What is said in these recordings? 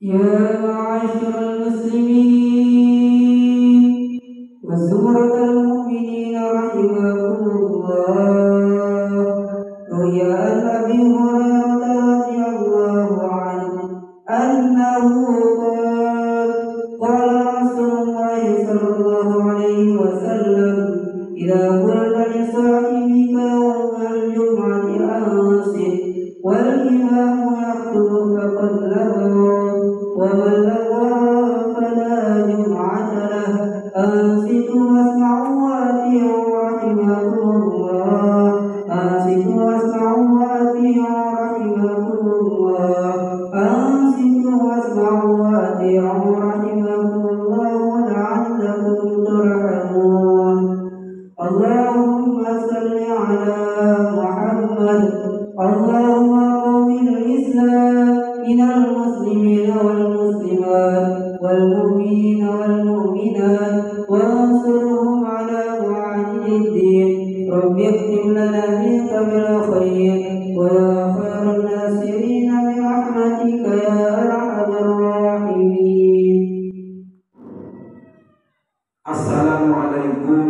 يا معاشر المسلمين وزمرة المؤمنين رحمكم الله. روي عن أبي هريرة رضي الله عنه أنه قال قال رسول الله صلى الله عليه وسلم: إذا قلت لصاحبك يوم الجمعة أنصت والإمام يخطب فقد لغى، ومن لغى فلا جمعة له. أنصتوا واسمعوا وأطيعوا رحمكم الله. أنصتوا واسمعوا وأطيعوا رحمكم الله. أنصتوا واسمعوا وأطيعوا رحمكم الله لعلكم ترحمون. اللهم صل على محمد. اللهم قوي الإسلام من المسلمين والمسلمات والمؤمنين والمؤمنات وانصرهم على معاند الدين. رب اختم لنا منك بالخير ويا خير الناصرين برحمتك يا أرحم الراحمين. Assalamualaikum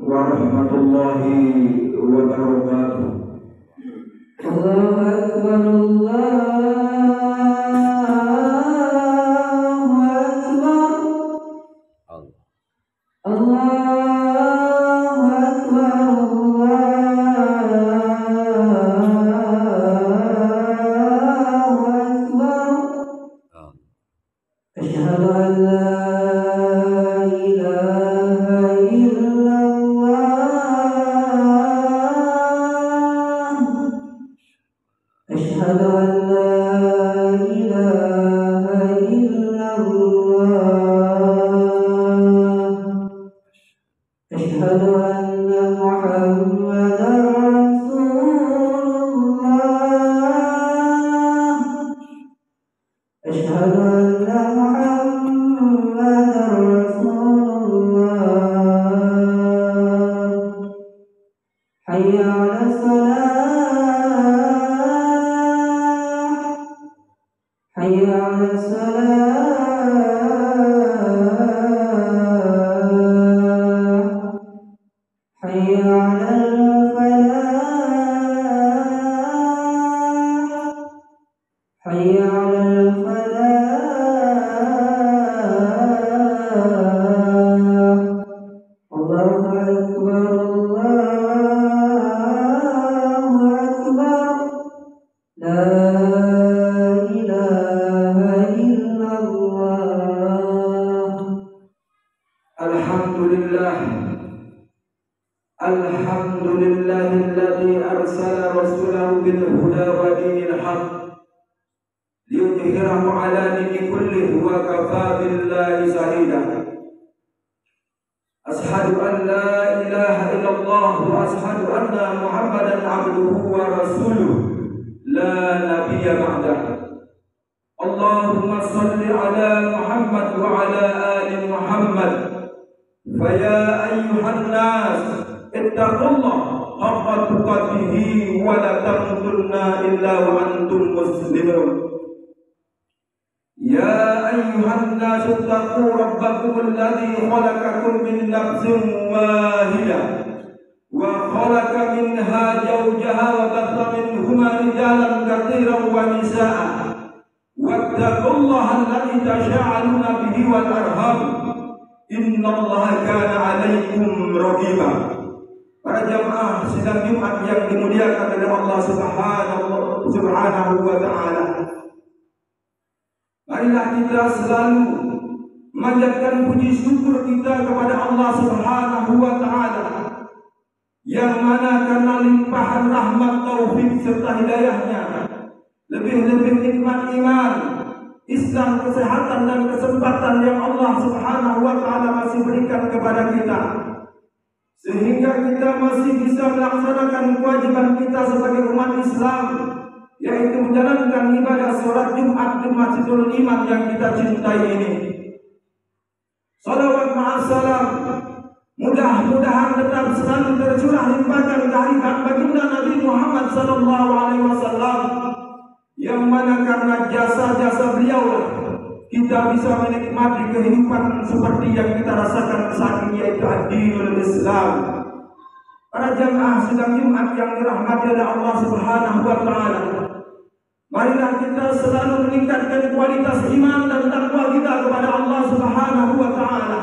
warahmatullahi wabarakatuh. Allahu Akbar, Allahu Akbar, Allahu Akbar, Allahu Akbar. Asyhadu an la ilaha illallah. Asyhadu an la ilaha illallah. Asyhadu anna Muhammadar Rasulullah. Asyhadu anna Muhammadar Rasulullah. Hayya 'alas salah. Hayya 'alas salah. Hayya 'alal falah. Hayya 'alal falah. Allahu Akbar, Allahu Akbar. La ilaha illallah. Alhamdulillah. Alhamdulillahilladzi arsala rasulahu bil huda wa dinil haqq liyudhhirahu 'ala dini kullihi wa kafaa billahi shahida. Ashhadu an la ilaha illallah wa ashhadu anna Muhammadan 'abduhu wa rasuluhu la nabiyya ba'dahu. Allahumma shalli 'ala Muhammad wa 'ala ali Muhammad. Faya ayyuhan nas ittaqullaha haqqa tuqatih wa la tamutunna illa wa antum muslimun. Ya ayyuhan nas ittaqu rabbakum alladhi khalaqakum min nafsin wahidah wa khalaqa minha zawjaha wa batha minhuma rijalan katsiran wa nisaa'a wattaqullaha alladhi tasaaluna bihi wal arham innallaha kana 'alaikum raqiba. Para jamaah sidang Jumat yang dimuliakan oleh Allah Subhanahu wa taala. Marilah kita selalu memanjatkan puji syukur kita kepada Allah Subhanahu wa taala yang mana karena limpahan rahmat, taufik serta hidayahnya, lebih-lebih nikmat iman, Islam, kesehatan dan kesempatan yang Allah Subhanahu wa taala masih berikan kepada kita, sehingga kita masih bisa melaksanakan kewajiban kita sebagai umat Islam, yaitu menjalankan ibadah sholat Jumat di Masjidul Iman yang kita cintai ini. Salawat ma'assalam mudah-mudahan tetap selalu tercurah limpahkan kehadiran baginda Nabi Muhammad sallallahu alaihi wasallam, yang mana karena jasa-jasa beliau kita bisa menikmati kehidupan seperti yang kita rasakan saat ini, yaitu ad-dinul Islam. Para jamaah sidang Jumat yang dirahmati oleh Allah Subhanahu wa taala, marilah kita selalu meningkatkan kualitas iman dan takwa kita kepada Allah Subhanahu wa taala.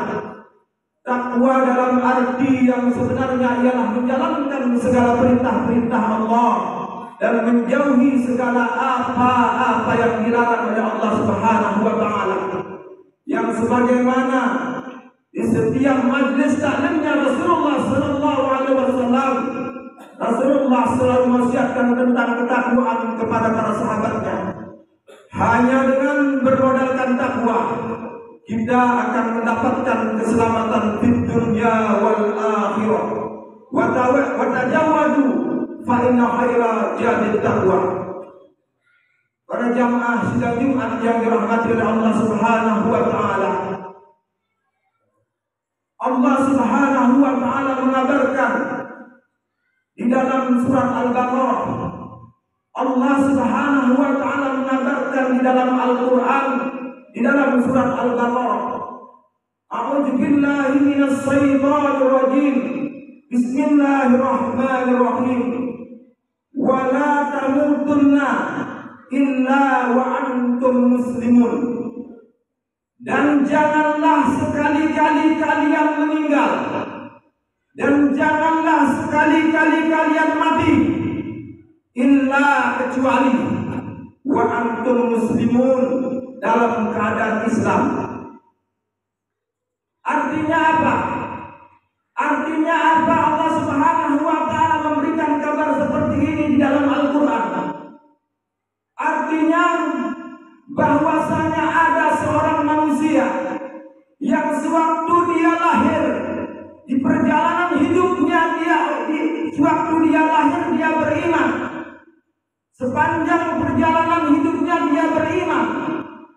Takwa dalam arti yang sebenarnya ialah menjalankan segala perintah-perintah Allah dan menjauhi segala apa-apa yang dilarang oleh Allah Subhanahu wa taala. Yang sebagaimana di setiap majlis taklimnya Rasulullah sallallahu alaihi wasallam, Rasulullah selalu menasihatkan tentang ketakwaan kepada para sahabatnya. Hanya dengan bermodalkan takwa kita akan mendapatkan keselamatan di dunia wal akhirah. Wa tajawadu fa inna khaira jadid taqwa. Para jamaah sidang Jumat yang dirahmati oleh Allah Subhanahu wa taala, Allah Subhanahu wa taala mengabarkan di dalam surat Al-Baqarah, Allah Subhanahu wa taala mengabarkan di dalam Al-Qur'an, di dalam surat Al-Baqarah, A'udzu billahi minasy syaithanir rajim. Bismillahirrahmanirrahim. Wa la tamutunna illa wa antum muslimun. Dan janganlah sekali-kali kalian meninggal, dan janganlah sekali-kali kalian mati, illa kecuali wa antum muslimun, dalam keadaan Islam. Artinya apa? Artinya apa? Allah Subhanahu wa taala memberikan kabar seperti ini di dalam Al-Qur'an. Artinya bahwasanya ada seorang manusia yang sewaktu dia lahir, di perjalanan hidupnya sewaktu dia lahir dia beriman. Sepanjang perjalanan hidupnya dia beriman.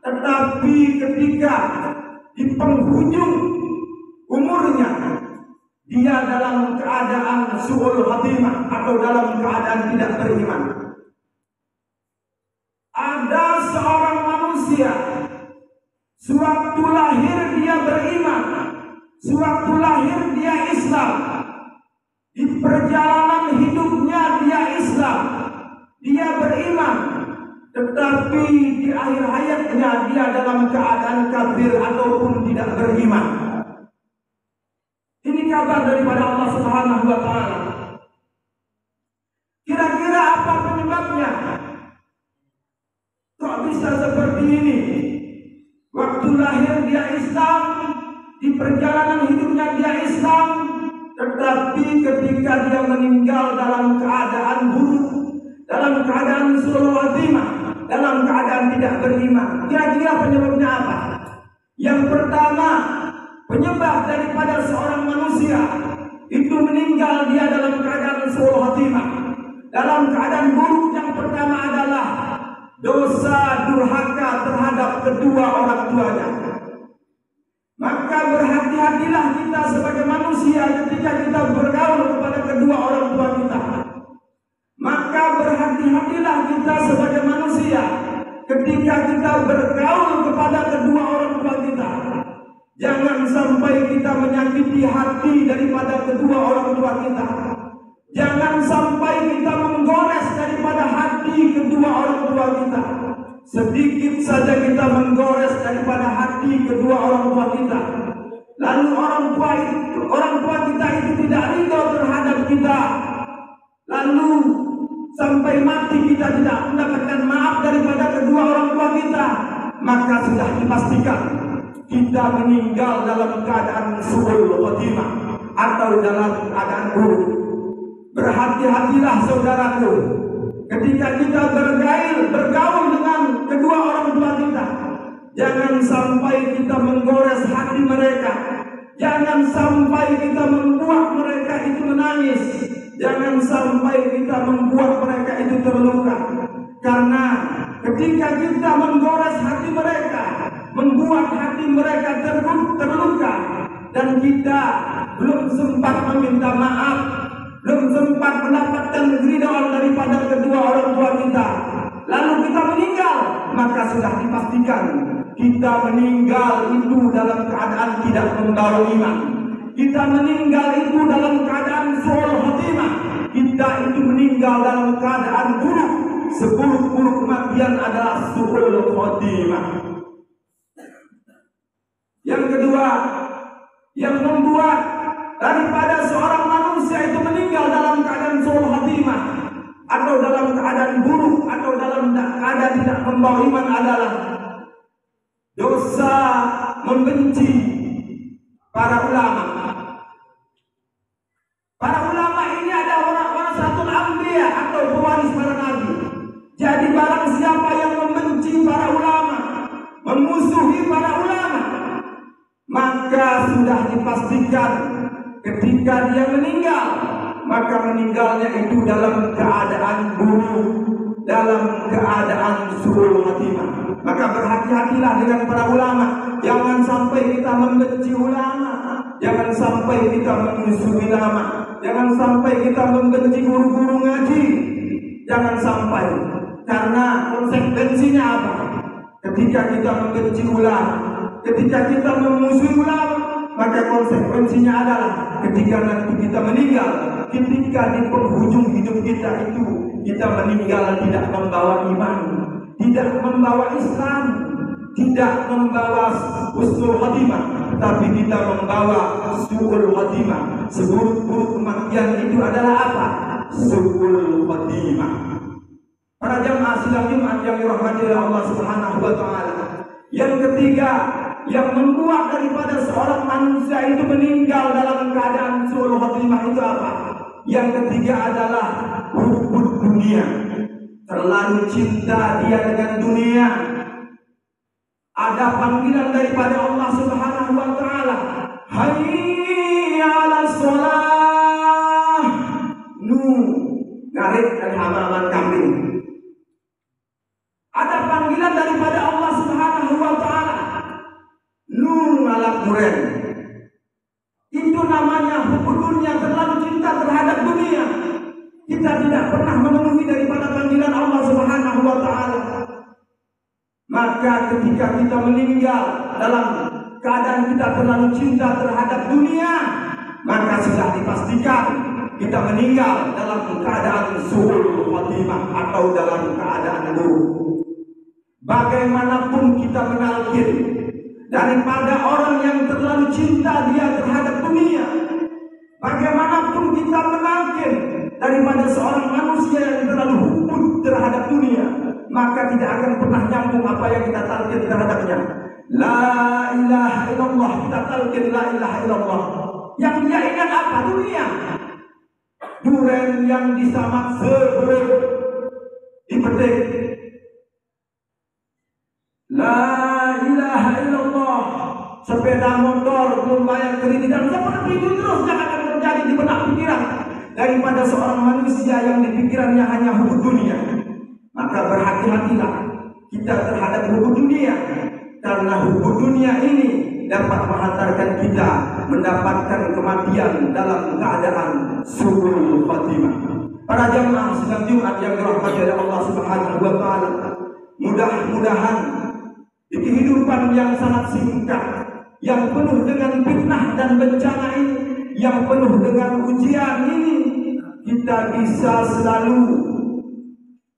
Tetapi ketika di penghujung umurnya dia dalam keadaan su'ul khatimah atau dalam keadaan tidak beriman. Ada seorang manusia sewaktu lahir dia beriman, sewaktu lahir dia Islam, di perjalanan hidupnya dia Islam, dia beriman, tetapi di akhir hayatnya dia dalam keadaan kafir ataupun tidak beriman. Ini kabar daripada Allah Subhanahu wa taala. Kira-kira apa penyebabnya? Kok bisa seperti ini? Waktu lahir dia Islam, di perjalanan hidupnya dia Islam, tetapi ketika dia meninggal dalam keadaan buruk, dalam keadaan su'ul khatimah, dalam keadaan tidak beriman. Kira-kira penyebabnya apa? Yang pertama, penyebab daripada seorang manusia itu meninggal dia dalam keadaan su'ul khatimah, dalam keadaan buruk, yang pertama adalah dosa durhaka terhadap kedua orang tuanya. Maka berhati-hatilah kita sebagai manusia ketika kita bergaul kepada kedua orang tua kita. Maka berhati-hatilah kita sebagai manusia ketika kita bergaul kepada kedua orang tua kita. Jangan sampai kita menyakiti hati daripada kedua orang tua kita. Jangan sampai kita menggores daripada hati kedua orang tua kita. Sedikit saja kita menggores daripada hati kedua orang tua kita, lalu orang tua kita itu tidak ridho terhadap kita, lalu sampai mati kita tidak mendapatkan maaf daripada kedua orang tua kita, maka sudah dipastikan kita meninggal dalam keadaan su'ul khatimah atau dalam keadaan buruk. Berhati-hatilah saudaraku ketika kita bergaul dengan kedua orang tua kita. Jangan sampai kita menggores hati mereka. Jangan sampai kita membuat mereka itu menangis. Jangan sampai kita membuat mereka itu terluka. Karena ketika kita menggores hati mereka, membuat hati mereka terluka, dan kita belum sempat meminta maaf, belum sempat mendapatkan keridhaan daripada kedua orang tua kita, lalu kita meninggal, maka sudah dipastikan kita meninggal itu dalam keadaan tidak membawa iman. Kita meninggal itu dalam keadaan su'ul khatimah. Kita itu meninggal dalam keadaan buruk. Seburuk-buruk kematian adalah su'ul khatimah. Yang kedua, yang membuat daripada seorang manusia itu meninggal dalam keadaan su'ul khatimah atau dalam keadaan buruk atau dalam keadaan tidak membawa iman adalah dosa membenci para ulama. Para ulama ini adalah orang-orang warasatul anbiya atau pewaris para nabi. Jadi barang siapa yang membenci para ulama, memusuhi para ulama, maka sudah dipastikan ketika dia meninggal, maka meninggalnya itu dalam keadaan buruk, dalam keadaan su'ul khatimah. Maka berhati-hatilah dengan para ulama. Jangan sampai kita membenci ulama, jangan sampai kita memusuhi ulama, jangan sampai kita membenci guru-guru ngaji, jangan sampai. Karena konsekuensinya apa? Ketika kita membenci ulama, ketika kita memusuhi ulama, maka konsekuensinya adalah ketika nanti kita meninggal, ketika di penghujung hidup kita itu kita meninggal tidak membawa iman, tidak membawa Islam, tidak membawa husnul khatimah, tapi kita membawa su'ul khatimah. Seburuk-buruk kematian itu adalah apa? Su'ul khatimah. Para jamaah sidang Jumat yang dirahmati oleh Allah Subhanahu wa taala. Yang ketiga, yang membuat daripada seorang manusia itu meninggal dalam keadaan su'ul khatimah itu apa? Yang ketiga adalah hubbud dunia. Terlalu cinta dia dengan dunia. Ada panggilan daripada Allah Subhanahu wa taala, hayya 'alas shalah. Ngarit dari halaman kambing. Ada panggilan daripada Allah Subhanahu wa taala, malak muren. Itu namanya hubbud dunia, terlalu cinta terhadap dunia. Kita tidak pernah memenuhi daripada panggilan Allah Subhanahu wa taala. Maka ketika kita meninggal dalam keadaan kita terlalu cinta terhadap dunia, maka sudah dipastikan kita meninggal dalam keadaan su'ul khatimah atau dalam keadaan buruk. Bagaimanapun kita menalkin daripada orang yang terlalu cinta dia terhadap dunia, bagaimanapun kita menalkin daripada seorang manusia yang terlalu hubbud terhadap dunia, maka tidak akan pernah nyambung apa yang kita talkin terhadapnya. La ilaha illallah, kita talkin la ilaha illallah. Yang dia ingat apa? Dunia. Duren yang disamat sebelum dipetik. La ilaha illallah. Sepeda motor belum bayar kredit dan seperti itu terus yang akan terjadi di benak pikiran daripada seorang manusia yang di pikirannya hanya hubbud dunia. Maka berhati-hatilah kita terhadap hubbud dunia, karena hubbud dunia ini dapat menghantarkan kita mendapatkan kematian dalam keadaan su'ul khatimah. Para jamaah sidang Jumat yang dirahmati oleh Allah Subhanahu wa taala, mudah-mudahan di kehidupan yang sangat singkat, yang penuh dengan fitnah dan bencana ini, yang penuh dengan ujian ini, kita bisa selalu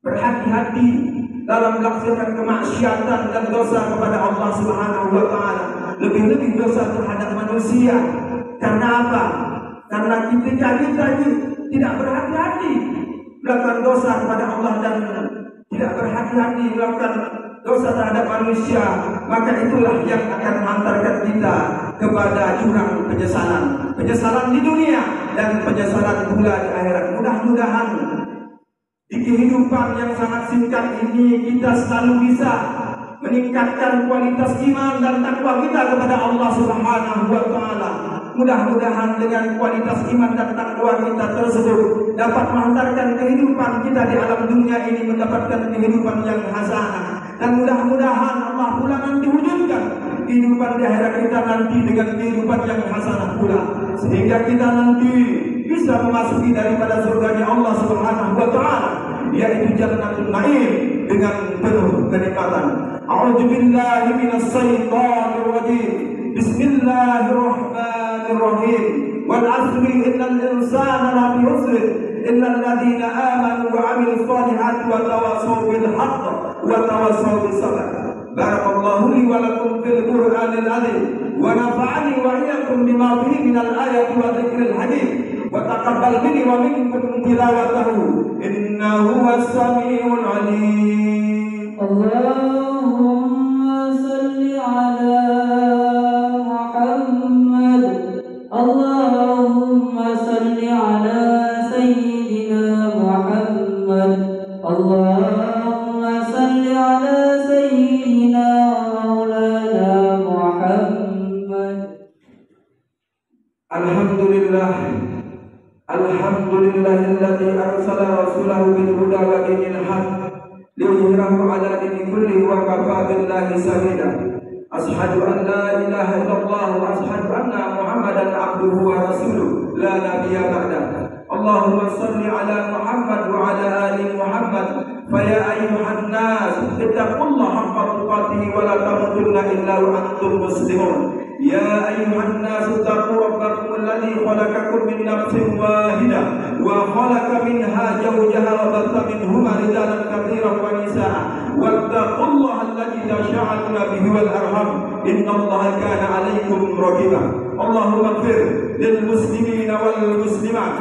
berhati-hati dalam melaksanakan kemaksiatan dan dosa kepada Allah Subhanahu wa taala, lebih-lebih dosa terhadap manusia. Karena apa? Karena ketika kita ini tidak berhati-hati melakukan dosa kepada Allah dan tidak berhati-hati melakukan dosa terhadap manusia, maka itulah yang akan menghantarkan kita kepada jurang penyesalan, penyesalan di dunia dan penyesalan pula di akhirat. Mudah-mudahan di kehidupan yang sangat singkat ini kita selalu bisa meningkatkan kualitas iman dan takwa kita kepada Allah Subhanahu wa taala. Mudah-mudahan dengan kualitas iman dan takwa kita tersebut dapat menghantarkan kehidupan kita di alam dunia ini mendapatkan kehidupan yang hasanah. Dan mudah-mudahan Allah pula nanti wujudkan kehidupan di akhirat kita nanti dengan kehidupan yang hasanah pula, sehingga kita nanti bisa memasuki daripada surganya Allah Subhanahu wa taala, yaitu Jannatul Na'im dengan penuh kenikmatan. أعوذ بالله من الشيطان الرجيم. بسم الله الرحمن الرحيم. والعصر إن الإنسان لفي خسر إلا الذين آمنوا وعملوا الصالحات وتواصوا بالحق وتواصوا بالصبر. بارك الله لي ولكم في القرآن العظيم ونفعني وإياكم بما فيه من الآيات والذكر الحكيم وتقبل مني ومنكم تلاوته إنه هو السميع العليم. اللهم صل على محمد. اللهم صل على سيدنا محمد. اللهم صل على سيدنا مولانا محمد. الحمد لله الذي أرسل رسوله بالهدى ودين الحق ليظهره على دين كله وكفى بالله شهيدا. أشهد أن لا إله إلا الله وأشهد أن محمدا عبده ورسوله لا نبي بعده. اللهم صل على محمد وعلى آل محمد. فيا أيها الناس اتقوا الله حق تقاته ولا تموتن إلا وأنتم مسلمون. يا أيها الناس اتقوا ربكم الذي خلقكم من نفس واحدة وخلق منها زوجها وبث منهما رجالا كثيرا ونساء واتقوا الله الذي تساءلون به والأرحام إن الله كان عليكم رقيبا. اللهم اغفر للمسلمين والمسلمات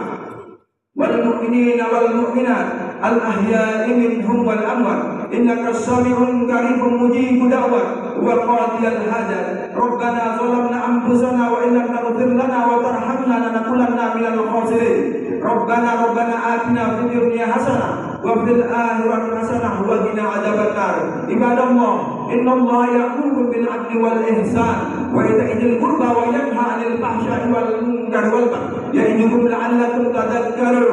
والمؤمنين والمؤمنات الأحياء منهم والأموات إنك سميع قريب مجيب دعوة وقاضي الحاجات. ربنا ظلمنا أنفسنا وإن لم تغفر لنا وترحمنا لنكونن من الخاسرين. ربنا آتنا في الدنيا حسنة وفي الآخرة حسنة وقنا عذاب النار. عباد الله إن الله يأمر بالعدل والإحسان وإيتاء ذي القربى وينهى عن الفحشاء والمنكر والبغي يعظكم لعلكم تذكرون.